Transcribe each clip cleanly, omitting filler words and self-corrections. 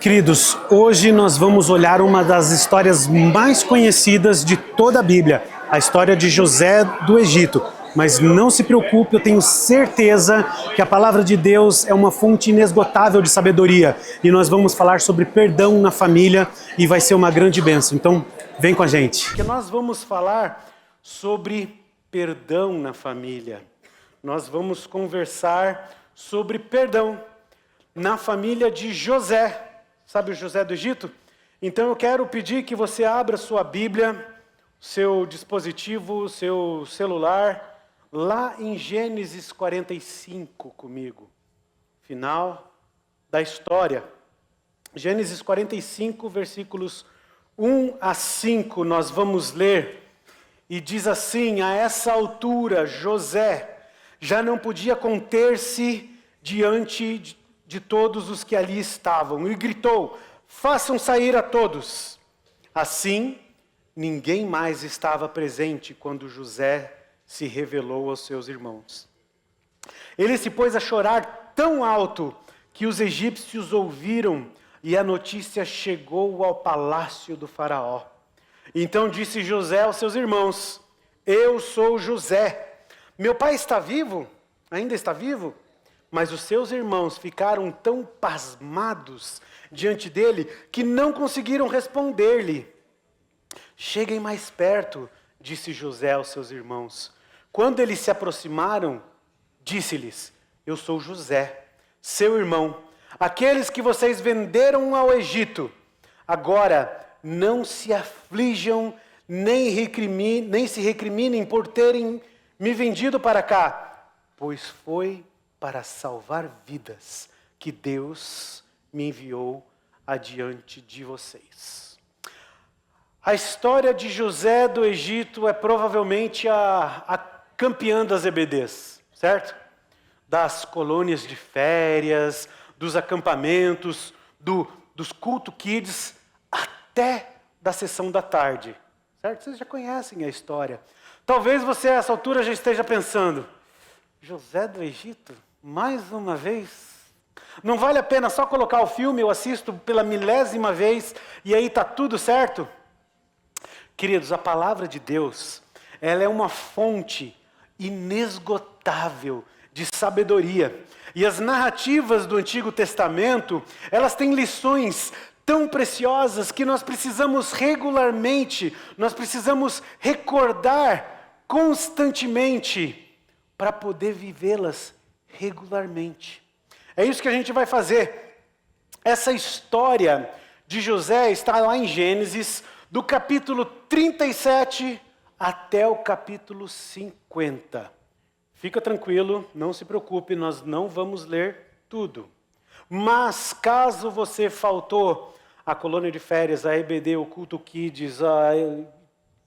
Queridos, hoje nós vamos olhar uma das histórias mais conhecidas de toda a Bíblia, a história de José do Egito. Mas não se preocupe, eu tenho certeza que a palavra de Deus é uma fonte inesgotável de sabedoria. E nós vamos falar sobre perdão na família e vai ser uma grande bênção. Então, vem com a gente. Porque nós vamos falar sobre perdão na família. Nós vamos conversar sobre perdão na família de José. Sabe o José do Egito? Então eu quero pedir que você abra sua Bíblia, seu dispositivo, seu celular, lá em Gênesis 45 comigo. Final da história. Gênesis 45, versículos 1 a 5, nós vamos ler. E diz assim: a essa altura, José já não podia conter-se diante de todos os que ali estavam, e gritou: façam sair a todos. Assim, ninguém mais estava presente quando José se revelou aos seus irmãos. Ele se pôs a chorar tão alto que os egípcios ouviram, e a notícia chegou ao palácio do faraó. Então disse José aos seus irmãos: eu sou José. Meu pai está vivo? Ainda está vivo? Mas os seus irmãos ficaram tão pasmados diante dele que não conseguiram responder-lhe. Cheguem mais perto, disse José aos seus irmãos. Quando eles se aproximaram, disse-lhes: eu sou José, seu irmão, aqueles que vocês venderam ao Egito. Agora não se aflijam, nem se recriminem por terem me vendido para cá, pois foi para salvar vidas que Deus me enviou adiante de vocês. A história de José do Egito é provavelmente a campeã das EBDs, certo? Das colônias de férias, dos acampamentos, dos culto kids, até da sessão da tarde, certo? Vocês já conhecem a história. Talvez você a essa altura já esteja pensando: José do Egito? Mais uma vez? Não vale a pena só colocar o filme, eu assisto pela 1000ª vez e aí está tudo certo? Queridos, a palavra de Deus, ela é uma fonte inesgotável de sabedoria. E as narrativas do Antigo Testamento, elas têm lições tão preciosas que nós precisamos regularmente, nós precisamos recordar constantemente para poder vivê-las regularmente. É isso que a gente vai fazer. Essa história de José está lá em Gênesis, do capítulo 37 até o capítulo 50. Fica tranquilo, não se preocupe, nós não vamos ler tudo. Mas caso você faltou a colônia de férias, a EBD, o culto kids,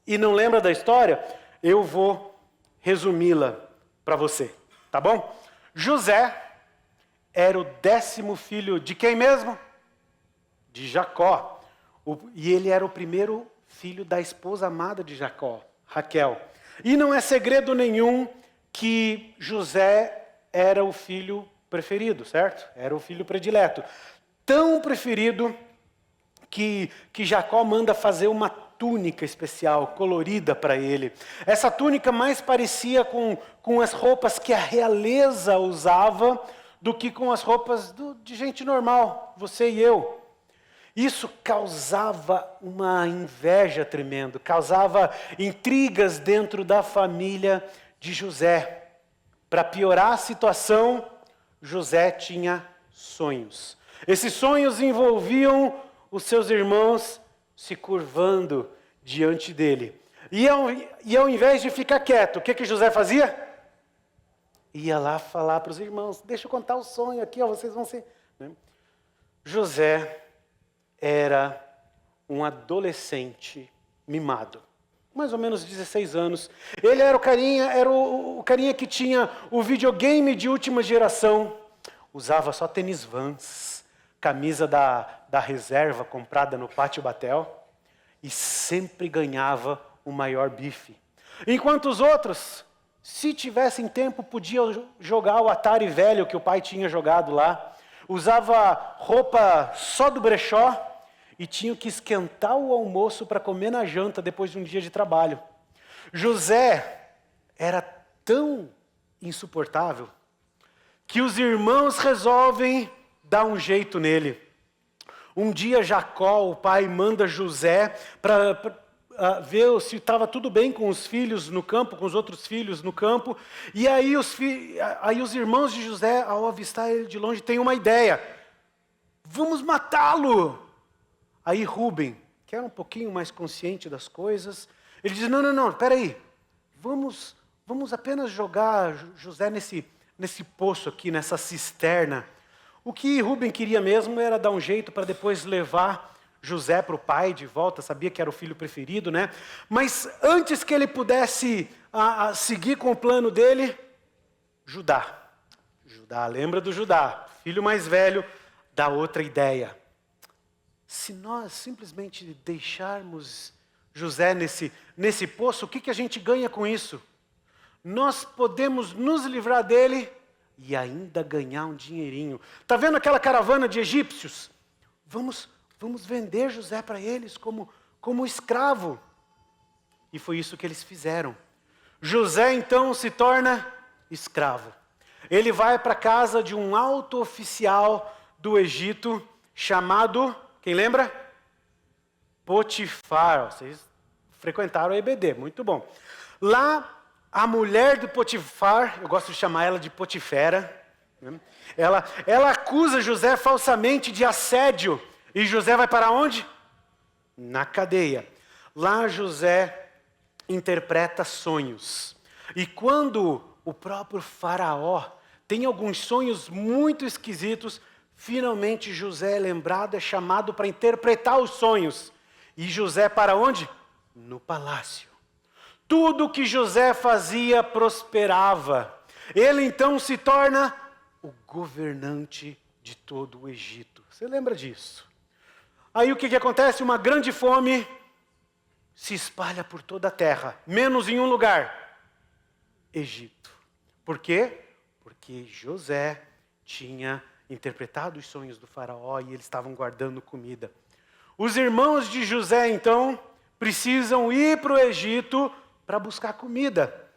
e não lembra da história, eu vou resumi-la para você, tá bom? José era o 10º filho de quem mesmo? De Jacó. E ele era o primeiro filho da esposa amada de Jacó, Raquel. E não é segredo nenhum que José era o filho preferido, certo? Era o filho predileto. Tão preferido que Jacó manda fazer uma túnica especial, colorida para ele. Essa túnica mais parecia com as roupas que a realeza usava do que com as roupas de gente normal, você e eu. Isso causava uma inveja tremenda, causava intrigas dentro da família de José. Para piorar a situação, José tinha sonhos. Esses sonhos envolviam os seus irmãos se curvando diante dele. E ao invés de ficar quieto, o que José fazia? Ia lá falar para os irmãos: deixa eu contar o sonho aqui, ó, vocês vão ser... José era um adolescente mimado, mais ou menos 16 anos. Ele era o carinha que tinha o videogame de última geração, usava só tênis Vans, camisa da reserva comprada no Pátio Batel, e sempre ganhava o maior bife. Enquanto os outros, se tivessem tempo, podiam jogar o Atari velho que o pai tinha jogado lá. usava roupa só do brechó e tinham que esquentar o almoço para comer na janta depois de um dia de trabalho. José era tão insuportável que os irmãos resolvem dar um jeito nele. Um dia Jacó, o pai, manda José para ver se estava tudo bem com os filhos no campo, com os outros filhos no campo. E aí os irmãos de José, ao avistar ele de longe, têm uma ideia. Vamos matá-lo! Aí Rúben, que era um pouquinho mais consciente das coisas, ele diz, não, espera aí. Vamos apenas jogar José nesse poço aqui, nessa cisterna. O que Rúben queria mesmo era dar um jeito para depois levar José para o pai de volta, sabia que era o filho preferido, né? Mas antes que ele pudesse seguir com o plano dele, Judá, lembra do Judá, filho mais velho, dá outra ideia. Se nós simplesmente deixarmos José nesse poço, o que a gente ganha com isso? Nós podemos nos livrar dele e ainda ganhar um dinheirinho. Está vendo aquela caravana de egípcios? Vamos vender José para eles como escravo. E foi isso que eles fizeram. José então se torna escravo. Ele vai para a casa de um alto oficial do Egito chamado, quem lembra? Potifar. Vocês frequentaram o EBD, muito bom. Lá, a mulher do Potifar, eu gosto de chamar ela de Potifera, né? Ela acusa José falsamente de assédio. E José vai para onde? Na cadeia. Lá José interpreta sonhos. E quando o próprio faraó tem alguns sonhos muito esquisitos, finalmente José é lembrado, é chamado para interpretar os sonhos. E José para onde? No palácio. Tudo que José fazia prosperava. Ele então se torna o governante de todo o Egito. Você lembra disso? Aí o que acontece? Uma grande fome se espalha por toda a terra, menos em um lugar: Egito. Por quê? Porque José tinha interpretado os sonhos do faraó e eles estavam guardando comida. Os irmãos de José, então, precisam ir para o Egito para buscar comida.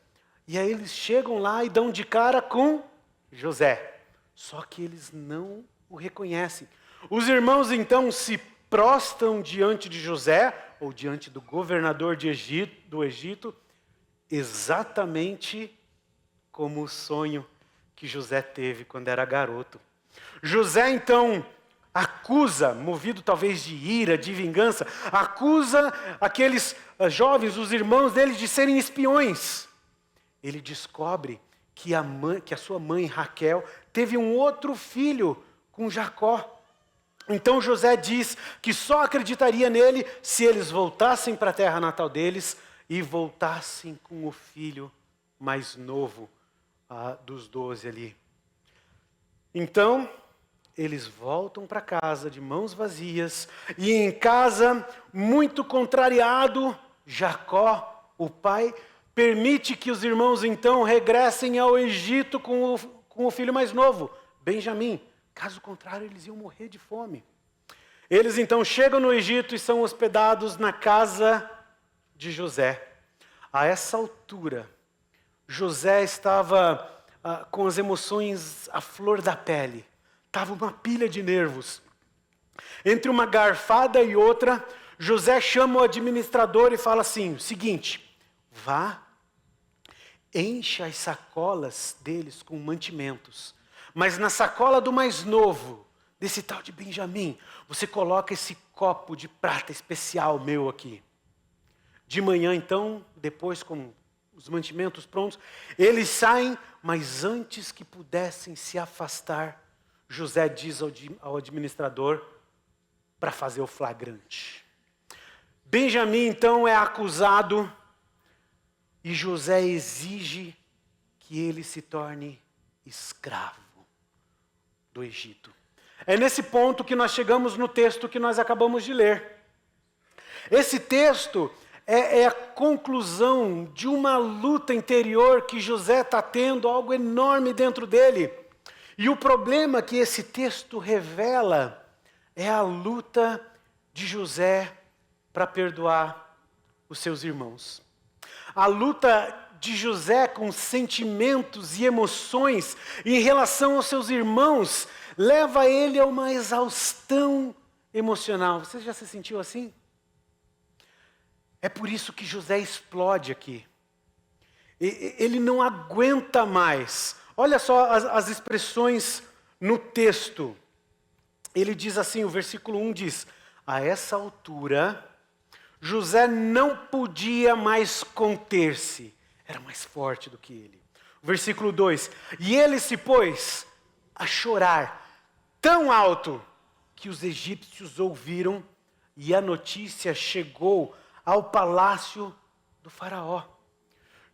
E aí eles chegam lá e dão de cara com José. Só que eles não o reconhecem. Os irmãos, então, se prostram diante de José, ou diante do governador do Egito, exatamente como o sonho que José teve quando era garoto. José, então, acusa, movido talvez de ira, de vingança, acusa aqueles jovens, os irmãos dele, de serem espiões. Ele descobre que a sua mãe, Raquel, teve um outro filho com Jacó. Então José diz que só acreditaria nele se eles voltassem para a terra natal deles e voltassem com o filho mais novo dos 12 ali. Então, eles voltam para casa de mãos vazias e em casa, muito contrariado, Jacó, o pai, permite que os irmãos então regressem ao Egito com o filho mais novo, Benjamim. Caso contrário, eles iam morrer de fome. Eles então chegam no Egito e são hospedados na casa de José. A essa altura, José estava com as emoções à flor da pele. Estava uma pilha de nervos. Entre uma garfada e outra, José chama o administrador e fala assim, o seguinte: vá, encha as sacolas deles com mantimentos. Mas na sacola do mais novo, desse tal de Benjamim, você coloca esse copo de prata especial meu aqui. De manhã, então, depois com os mantimentos prontos, eles saem, mas antes que pudessem se afastar, José diz ao administrador para fazer o flagrante. Benjamim, então, é acusado e José exige que ele se torne escravo do Egito. É nesse ponto que nós chegamos no texto que nós acabamos de ler. Esse texto é a conclusão de uma luta interior que José está tendo, algo enorme dentro dele. E o problema que esse texto revela é a luta de José para perdoar os seus irmãos. A luta de José com sentimentos e emoções em relação aos seus irmãos leva ele a uma exaustão emocional. Você já se sentiu assim? É por isso que José explode aqui. Ele não aguenta mais. Olha só as expressões no texto. Ele diz assim, o versículo 1 diz: a essa altura, José não podia mais conter-se. Era mais forte do que ele. O versículo 2: e ele se pôs a chorar tão alto que os egípcios ouviram, e a notícia chegou ao palácio do faraó.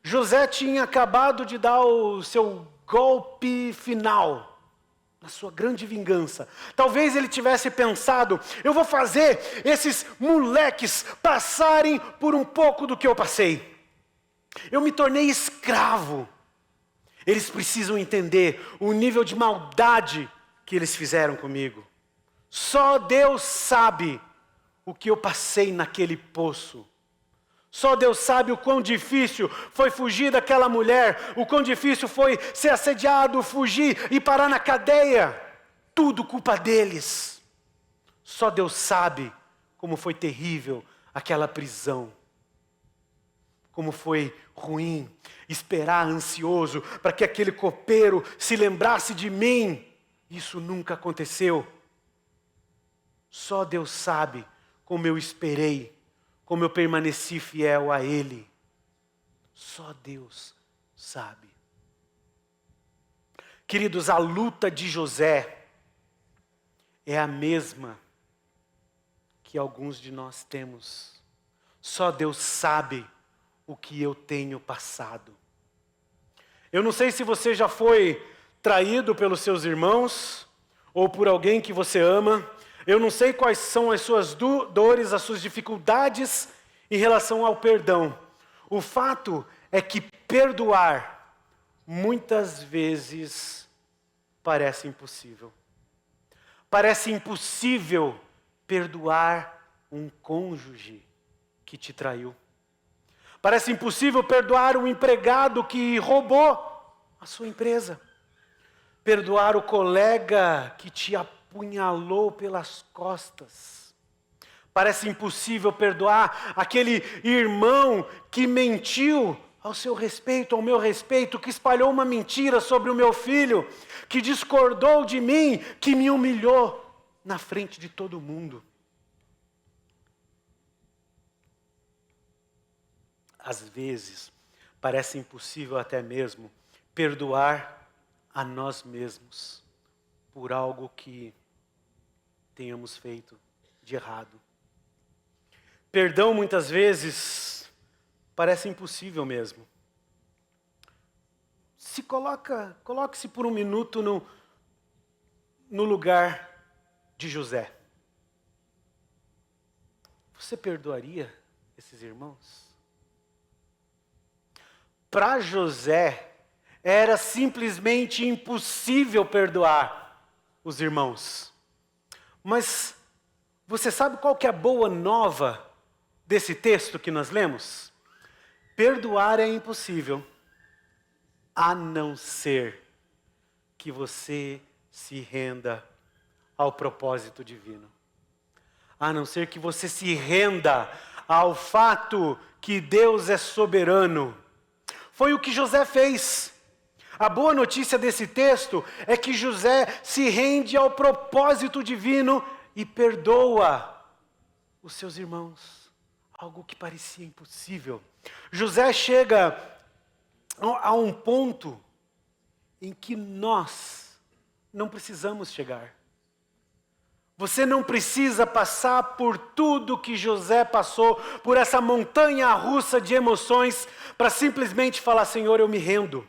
José tinha acabado de dar o seu golpe final, na sua grande vingança. Talvez ele tivesse pensado: eu vou fazer esses moleques passarem por um pouco do que eu passei. Eu me tornei escravo. Eles precisam entender o nível de maldade que eles fizeram comigo. Só Deus sabe o que eu passei naquele poço. Só Deus sabe o quão difícil foi fugir daquela mulher, o quão difícil foi ser assediado, fugir e parar na cadeia. Tudo culpa deles. Só Deus sabe como foi terrível aquela prisão. Como foi ruim esperar ansioso para que aquele copeiro se lembrasse de mim. Isso nunca aconteceu. Só Deus sabe como eu esperei, como eu permaneci fiel a Ele. Só Deus sabe. Queridos, a luta de José é a mesma que alguns de nós temos. Só Deus sabe o que eu tenho passado. Eu não sei se você já foi traído pelos seus irmãos ou por alguém que você ama. Eu não sei quais são as suas dores, as suas dificuldades em relação ao perdão. O fato é que perdoar muitas vezes parece impossível. Parece impossível perdoar um cônjuge que te traiu. Parece impossível perdoar um empregado que roubou a sua empresa. Perdoar o colega que te apunhalou pelas costas. Parece impossível perdoar aquele irmão que mentiu ao seu respeito, ao meu respeito, que espalhou uma mentira sobre o meu filho, que discordou de mim, que me humilhou na frente de todo mundo. Às vezes, parece impossível até mesmo perdoar a nós mesmos por algo que tenhamos feito de errado. Perdão muitas vezes parece impossível mesmo. Coloque-se por um minuto no lugar de José. Você perdoaria esses irmãos? Para José, era simplesmente impossível perdoar os irmãos. Mas você sabe qual que é a boa nova desse texto que nós lemos? Perdoar é impossível, a não ser que você se renda ao propósito divino. A não ser que você se renda ao fato que Deus é soberano. Foi o que José fez. A boa notícia desse texto é que José se rende ao propósito divino e perdoa os seus irmãos. Algo que parecia impossível. José chega a um ponto em que nós não precisamos chegar. Você não precisa passar por tudo que José passou, por essa montanha russa de emoções, para simplesmente falar: Senhor, eu me rendo.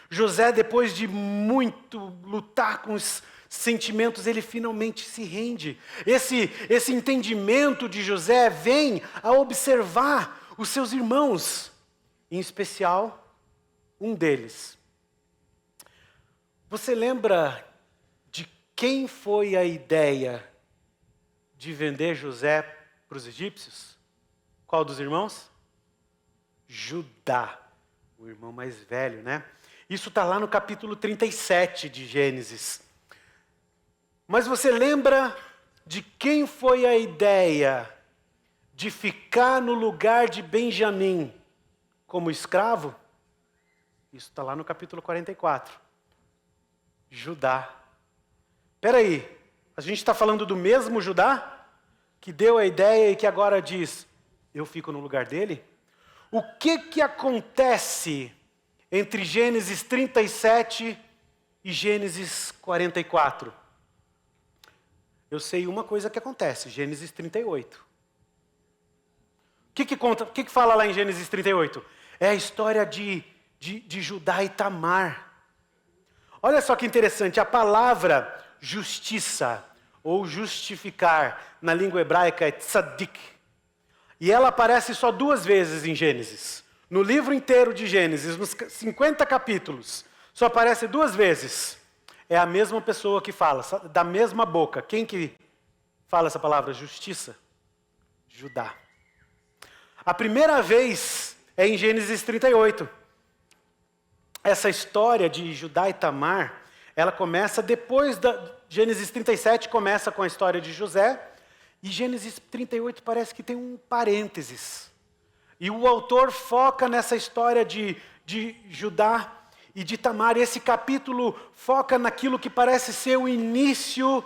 José, depois de muito lutar com os sentimentos, ele finalmente se rende. Esse entendimento de José vem a observar os seus irmãos, em especial um deles. Você lembra de quem foi a ideia de vender José para os egípcios? Qual dos irmãos? Judá, o irmão mais velho, né? Isso está lá no capítulo 37 de Gênesis. Mas você lembra de quem foi a ideia de ficar no lugar de Benjamim como escravo? Isso está lá no capítulo 44. Judá. Espera aí, a gente está falando do mesmo Judá? Que deu a ideia e que agora diz, eu fico no lugar dele? O que acontece entre Gênesis 37 e Gênesis 44? Eu sei uma coisa que acontece, Gênesis 38. O que fala lá em Gênesis 38? É a história de Judá e Tamar. Olha só que interessante, a palavra justiça ou justificar na língua hebraica é tzadik. E ela aparece só 2 vezes em Gênesis. No livro inteiro de Gênesis, nos 50 capítulos, só aparece 2 vezes. É a mesma pessoa que fala, da mesma boca. Quem que fala essa palavra? Justiça? Judá. A primeira vez é em Gênesis 38. Essa história de Judá e Tamar, ela começa depois da Gênesis 37, começa com a história de José, e Gênesis 38 parece que tem um parênteses. E o autor foca nessa história de Judá e de Tamar. E esse capítulo foca naquilo que parece ser o início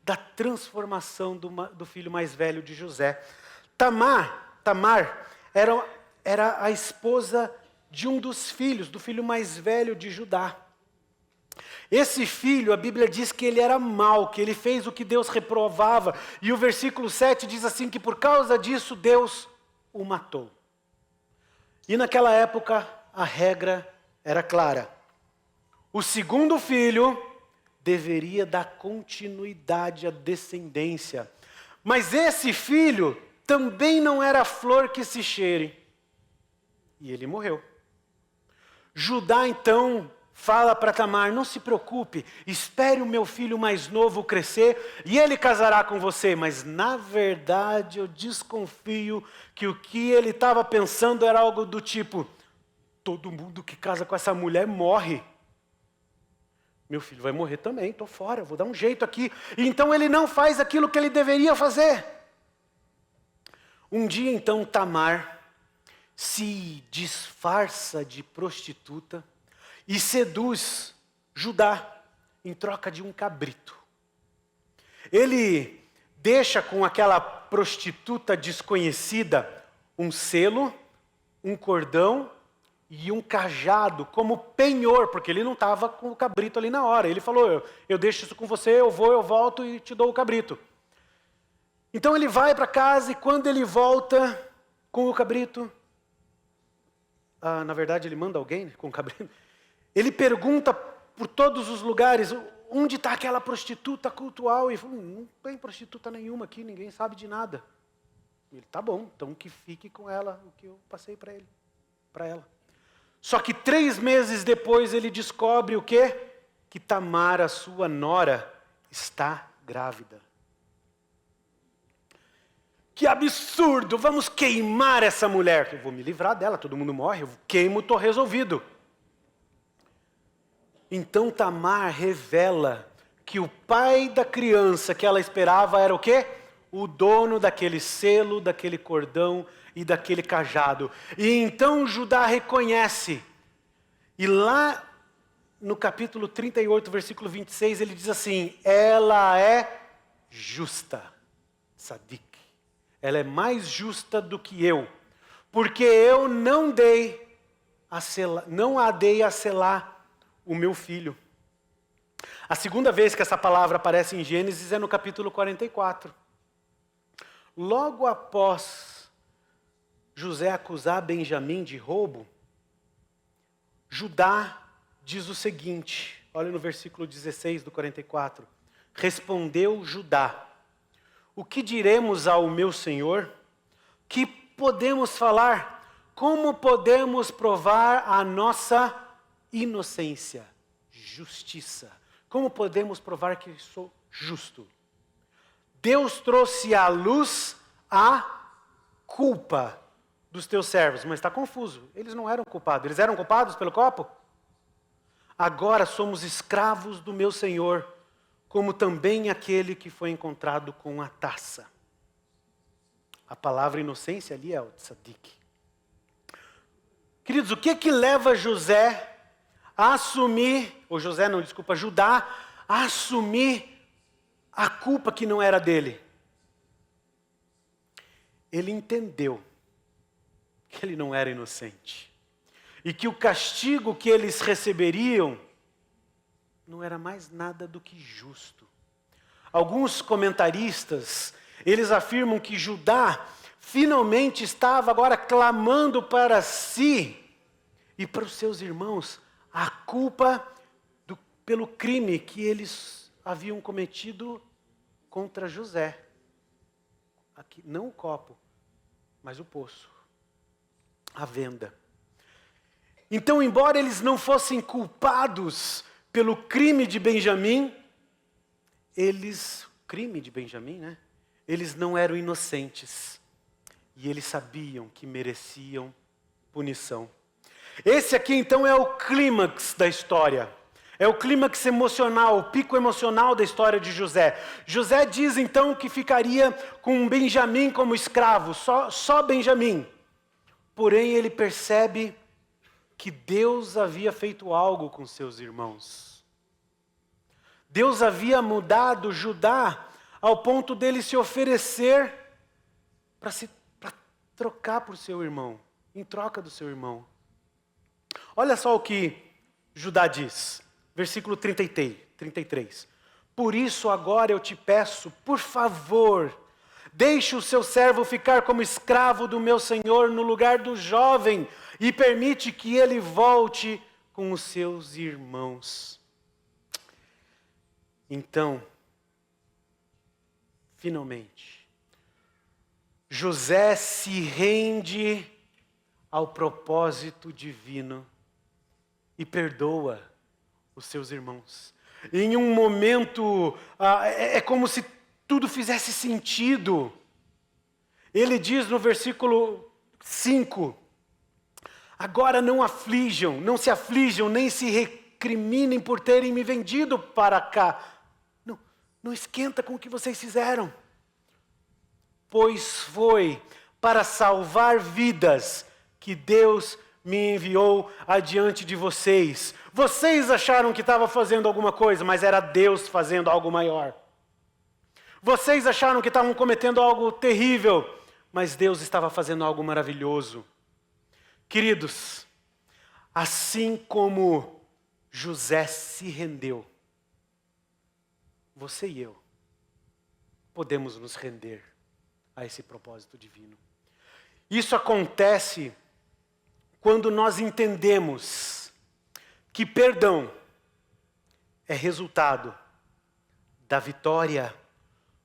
da transformação do filho mais velho de José. Tamar era a esposa de um dos filhos, do filho mais velho de Judá. Esse filho, a Bíblia diz que ele era mau, que ele fez o que Deus reprovava. E o versículo 7 diz assim que por causa disso Deus o matou. E naquela época a regra era clara. O segundo filho deveria dar continuidade à descendência. Mas esse filho também não era flor que se cheire. E ele morreu. Judá então fala para Tamar, não se preocupe, espere o meu filho mais novo crescer e ele casará com você. Mas na verdade eu desconfio que o que ele estava pensando era algo do tipo, todo mundo que casa com essa mulher morre. Meu filho vai morrer também, estou fora, vou dar um jeito aqui. E então ele não faz aquilo que ele deveria fazer. Um dia então Tamar se disfarça de prostituta e seduz Judá em troca de um cabrito. Ele deixa com aquela prostituta desconhecida um selo, um cordão e um cajado como penhor, porque ele não estava com o cabrito ali na hora. Ele falou, eu deixo isso com você, eu volto e te dou o cabrito. Então ele vai para casa e quando ele volta com o cabrito, na verdade ele manda alguém com o cabrito, ele pergunta por todos os lugares, onde está aquela prostituta cultual? E fala, não tem prostituta nenhuma aqui, ninguém sabe de nada. Ele, tá bom, então que fique com ela o que eu passei para ela. Só que 3 meses depois ele descobre o quê? Que Tamar, a sua nora, está grávida. Que absurdo, vamos queimar essa mulher. Eu vou me livrar dela, todo mundo morre, eu queimo, estou resolvido. Então Tamar revela que o pai da criança que ela esperava era o quê? O dono daquele selo, daquele cordão e daquele cajado. E então Judá reconhece. E lá no capítulo 38, versículo 26, ele diz assim, ela é justa, tzadik. Ela é mais justa do que eu, porque eu não a dei a selar o meu filho. A segunda vez que essa palavra aparece em Gênesis é no capítulo 44. Logo após José acusar Benjamim de roubo, Judá diz o seguinte, olha no versículo 16 do 44. Respondeu Judá, o que diremos ao meu senhor? Que podemos falar? Como podemos provar a nossa inocência? justiça. Como podemos provar que sou justo? Deus trouxe à luz a culpa dos teus servos, mas está confuso. Eles não eram culpados. Eles eram culpados pelo copo? Agora somos escravos do meu Senhor, como também aquele que foi encontrado com a taça. A palavra inocência ali é o tzadik. Queridos, o que leva José a assumir, ou José não, desculpa, Judá, a assumir a culpa que não era dele? Ele entendeu que ele não era inocente. E que o castigo que eles receberiam não era mais nada do que justo. Alguns comentaristas, eles afirmam que Judá finalmente estava agora clamando para si e para os seus irmãos a culpa pelo crime que eles haviam cometido contra José. Aqui, não o copo, mas o poço, a venda. Então, embora eles não fossem culpados pelo crime de Benjamim, eles não eram inocentes. E eles sabiam que mereciam punição. Esse aqui então é o clímax da história. É o clímax emocional, o pico emocional da história de José. José diz então que ficaria com Benjamim como escravo, só Benjamim. Porém ele percebe que Deus havia feito algo com seus irmãos. Deus havia mudado Judá ao ponto dele se oferecer para trocar por seu irmão, em troca do seu irmão. Olha só o que Judá diz, versículo 33. Por isso agora eu te peço, por favor, deixe o seu servo ficar como escravo do meu senhor no lugar do jovem e permite que ele volte com os seus irmãos. Então, finalmente, José se rende ao propósito divino e perdoa os seus irmãos. Em um momento, é como se tudo fizesse sentido. Ele diz no versículo 5, agora não se aflijam, nem se recriminem por terem me vendido para cá. Não esquenta com o que vocês fizeram. Pois foi para salvar vidas que Deus me enviou adiante de vocês. Vocês acharam que estava fazendo alguma coisa, mas era Deus fazendo algo maior. Vocês acharam que estavam cometendo algo terrível, mas Deus estava fazendo algo maravilhoso. Queridos, assim como José se rendeu, você e eu podemos nos render a esse propósito divino. Isso acontece quando nós entendemos que perdão é resultado da vitória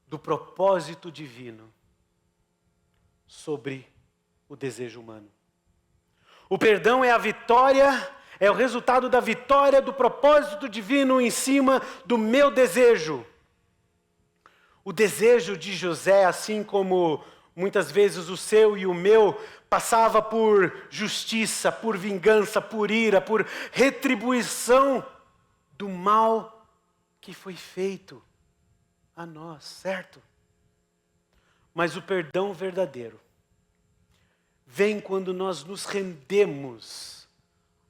do propósito divino sobre o desejo humano. O perdão é a vitória, é o resultado da vitória do propósito divino em cima do meu desejo. O desejo de José, assim como muitas vezes o seu e o meu, passava por justiça, por vingança, por ira, por retribuição do mal que foi feito a nós, certo? Mas o perdão verdadeiro vem quando nós nos rendemos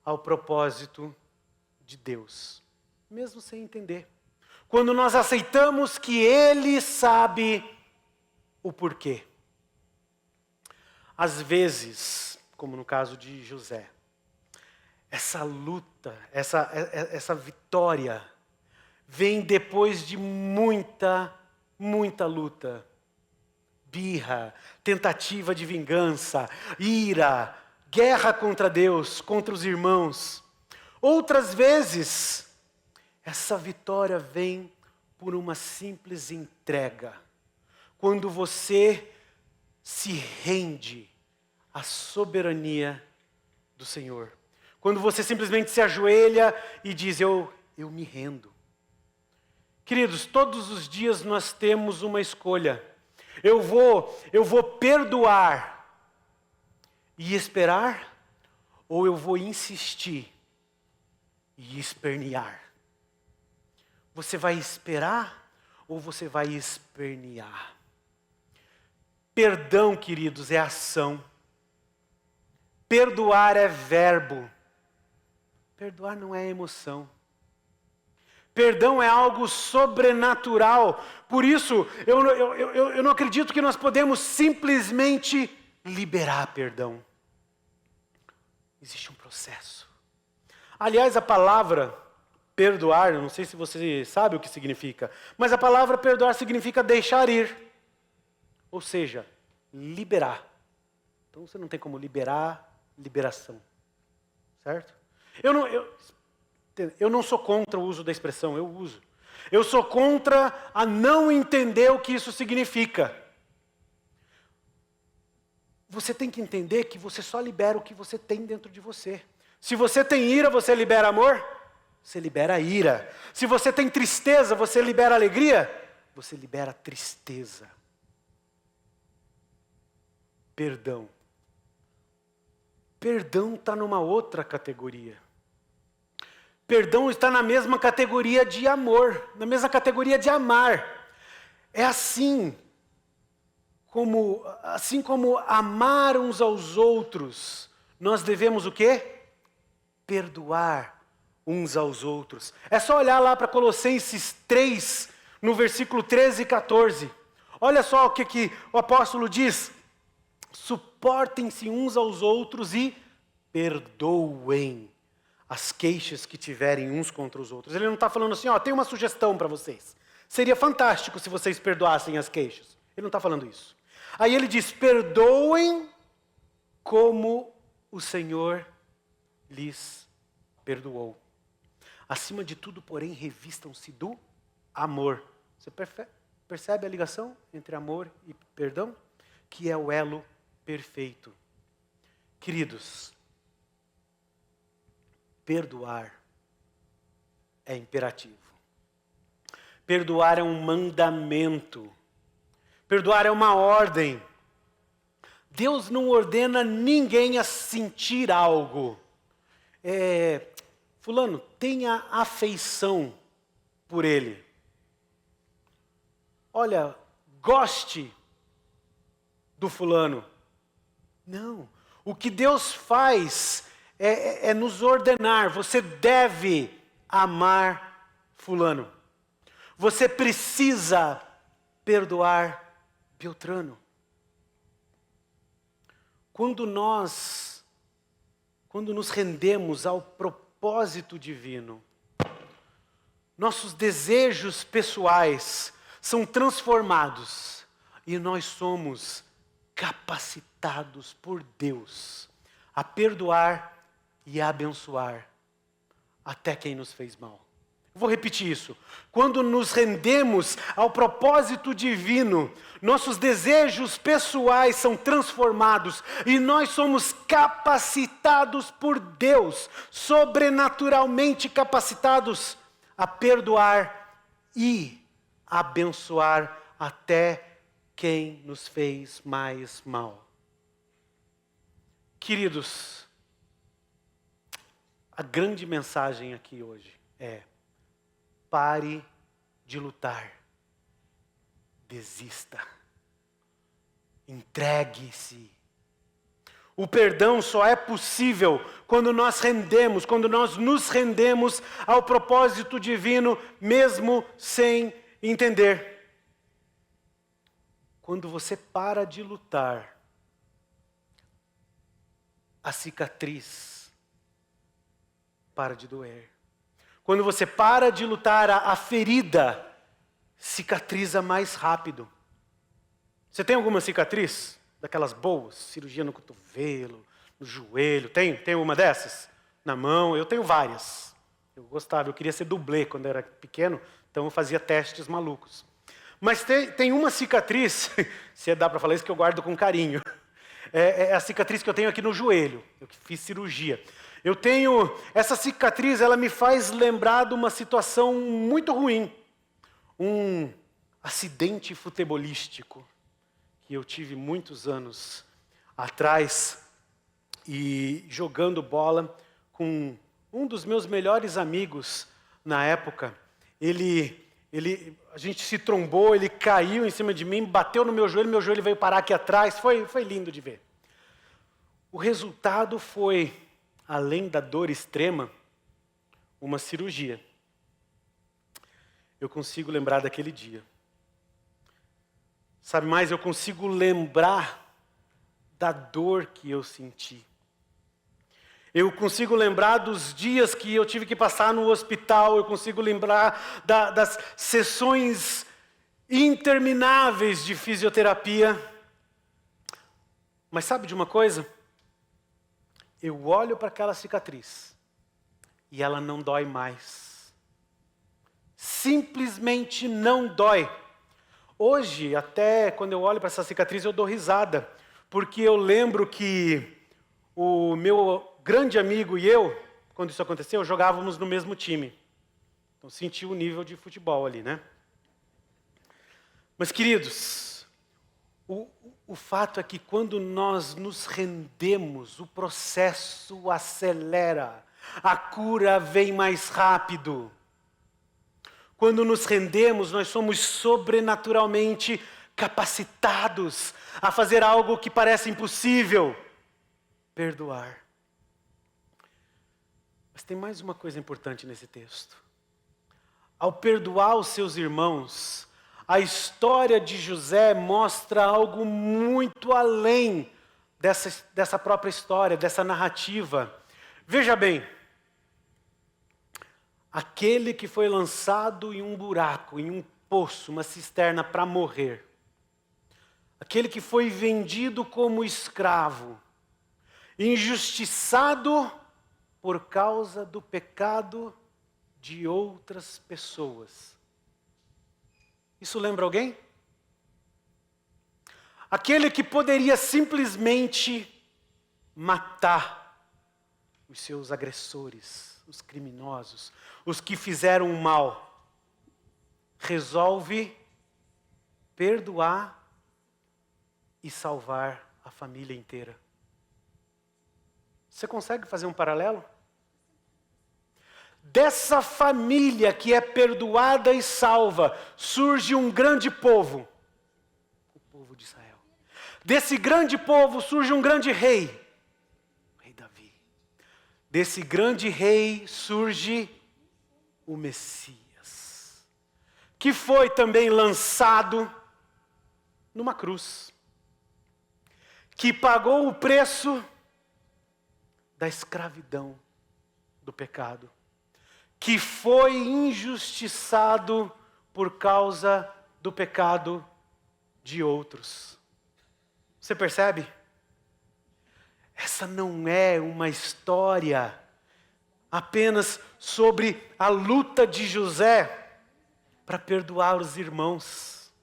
ao propósito de Deus, mesmo sem entender. Quando nós aceitamos que Ele sabe o porquê. Às vezes, como no caso de José, essa luta, essa vitória, vem depois de muita luta. Birra, tentativa de vingança, ira, guerra contra Deus, contra os irmãos. Outras vezes, essa vitória vem por uma simples entrega. Quando você se rende à soberania do Senhor. Quando você simplesmente se ajoelha e diz, eu eu me rendo. Queridos, todos os dias nós temos uma escolha. Eu vou perdoar e esperar, ou eu vou insistir e espernear? Você vai esperar ou você vai espernear? Perdão, queridos, é ação. Perdoar é verbo. Perdoar não é emoção. Perdão é algo sobrenatural. Por isso, eu não acredito que nós podemos simplesmente liberar perdão. Existe um processo. Aliás, a palavra perdoar, eu não sei se você sabe o que significa, mas a palavra perdoar significa deixar ir. Ou seja, liberar. Então você não tem como liberar, liberação. Certo? Eu não sou contra o uso da expressão, eu uso. Eu sou contra a não entender o que isso significa. Você tem que entender que você só libera o que você tem dentro de você. Se você tem ira, você libera amor? Você libera ira. Se você tem tristeza, você libera alegria? Você libera tristeza. Perdão. Perdão está numa outra categoria. Perdão está na mesma categoria de amor, na mesma categoria de amar. É assim como amar uns aos outros, nós devemos o quê? Perdoar uns aos outros. É só olhar lá para Colossenses 3, no versículo 13 e 14. Olha só o que o apóstolo diz. Suportem-se uns aos outros e perdoem as queixas que tiverem uns contra os outros. Ele não está falando assim, tem uma sugestão para vocês. Seria fantástico se vocês perdoassem as queixas. Ele não está falando isso. Aí ele diz, perdoem como o Senhor lhes perdoou. Acima de tudo, porém, revistam-se do amor. Você percebe a ligação entre amor e perdão? Que é o elo perfeito. Queridos, perdoar é imperativo. Perdoar é um mandamento. Perdoar é uma ordem. Deus não ordena ninguém a sentir algo. Fulano, tenha afeição por ele. Olha, goste do fulano. Não. O que Deus faz é nos ordenar. Você deve amar fulano. Você precisa perdoar Beltrano. Quando nos rendemos ao propósito divino, nossos desejos pessoais são transformados e nós somos capacitados por Deus a perdoar e a abençoar até quem nos fez mal. Vou repetir isso. Quando nos rendemos ao propósito divino, nossos desejos pessoais são transformados e nós somos capacitados por Deus, sobrenaturalmente capacitados a perdoar e abençoar até quem nos fez mais mal. Queridos, a grande mensagem aqui hoje é: pare de lutar. Desista. Entregue-se. O perdão só é possível quando nós nos rendemos ao propósito divino, mesmo sem entender. Quando você para de lutar, a cicatriz para de doer. Quando você para de lutar, a ferida cicatriza mais rápido. Você tem alguma cicatriz? Daquelas boas? Cirurgia no cotovelo, no joelho. Tem uma dessas? Na mão? Eu tenho várias. Eu queria ser dublê quando eu era pequeno, então eu fazia testes malucos. Mas tem uma cicatriz, se dá para falar isso, que eu guardo com carinho. É a cicatriz que eu tenho aqui no joelho. Eu fiz cirurgia. Eu tenho essa cicatriz, ela me faz lembrar de uma situação muito ruim. Um acidente futebolístico que eu tive muitos anos atrás e jogando bola com um dos meus melhores amigos na época. A gente se trombou, ele caiu em cima de mim, bateu no meu joelho veio parar aqui atrás, foi lindo de ver. O resultado foi, além da dor extrema, uma cirurgia. Eu consigo lembrar daquele dia. Sabe mais, eu consigo lembrar da dor que eu senti. Eu consigo lembrar dos dias que eu tive que passar no hospital, eu consigo lembrar das sessões intermináveis de fisioterapia. Mas sabe de uma coisa? Eu olho para aquela cicatriz e ela não dói mais. Simplesmente não dói. Hoje, até quando eu olho para essa cicatriz, eu dou risada, porque eu lembro que o meu grande amigo e eu, quando isso aconteceu, jogávamos no mesmo time. Então senti o nível de futebol ali, né? Mas queridos, o fato é que quando nós nos rendemos, o processo acelera, a cura vem mais rápido. Quando nos rendemos, nós somos sobrenaturalmente capacitados a fazer algo que parece impossível: perdoar. Mas tem mais uma coisa importante nesse texto. Ao perdoar os seus irmãos, a história de José mostra algo muito além dessa própria história, dessa narrativa. Veja bem, aquele que foi lançado em um buraco, em um poço, uma cisterna para morrer, aquele que foi vendido como escravo, injustiçado por causa do pecado de outras pessoas. Isso lembra alguém? Aquele que poderia simplesmente matar os seus agressores, os criminosos, os que fizeram o mal, resolve perdoar e salvar a família inteira. Você consegue fazer um paralelo? Dessa família que é perdoada e salva, surge um grande povo, o povo de Israel. Desse grande povo surge um grande rei, o rei Davi. Desse grande rei surge o Messias, que foi também lançado numa cruz, que pagou o preço da escravidão do pecado, que foi injustiçado por causa do pecado de outros. Você percebe? Essa não é uma história apenas sobre a luta de José para perdoar os irmãos.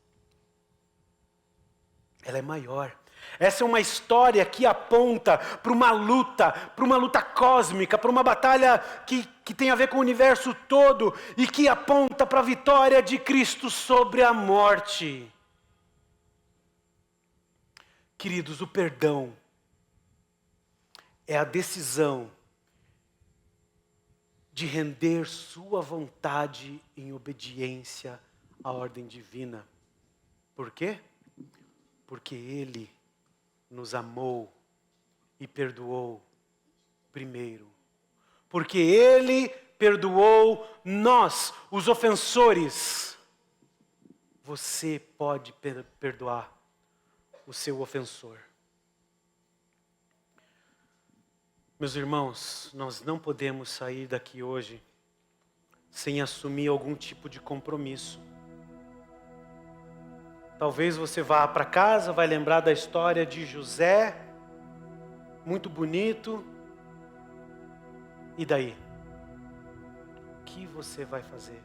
Ela é maior. Essa é uma história que aponta para uma luta cósmica, para uma batalha que tem a ver com o universo todo e que aponta para a vitória de Cristo sobre a morte. Queridos, o perdão é a decisão de render sua vontade em obediência à ordem divina. Por quê? Porque Ele nos amou e perdoou primeiro. Porque Ele perdoou nós, os ofensores. Você pode perdoar o seu ofensor. Meus irmãos, nós não podemos sair daqui hoje sem assumir algum tipo de compromisso. Talvez você vá para casa, vai lembrar da história de José, muito bonito. E daí? O que você vai fazer?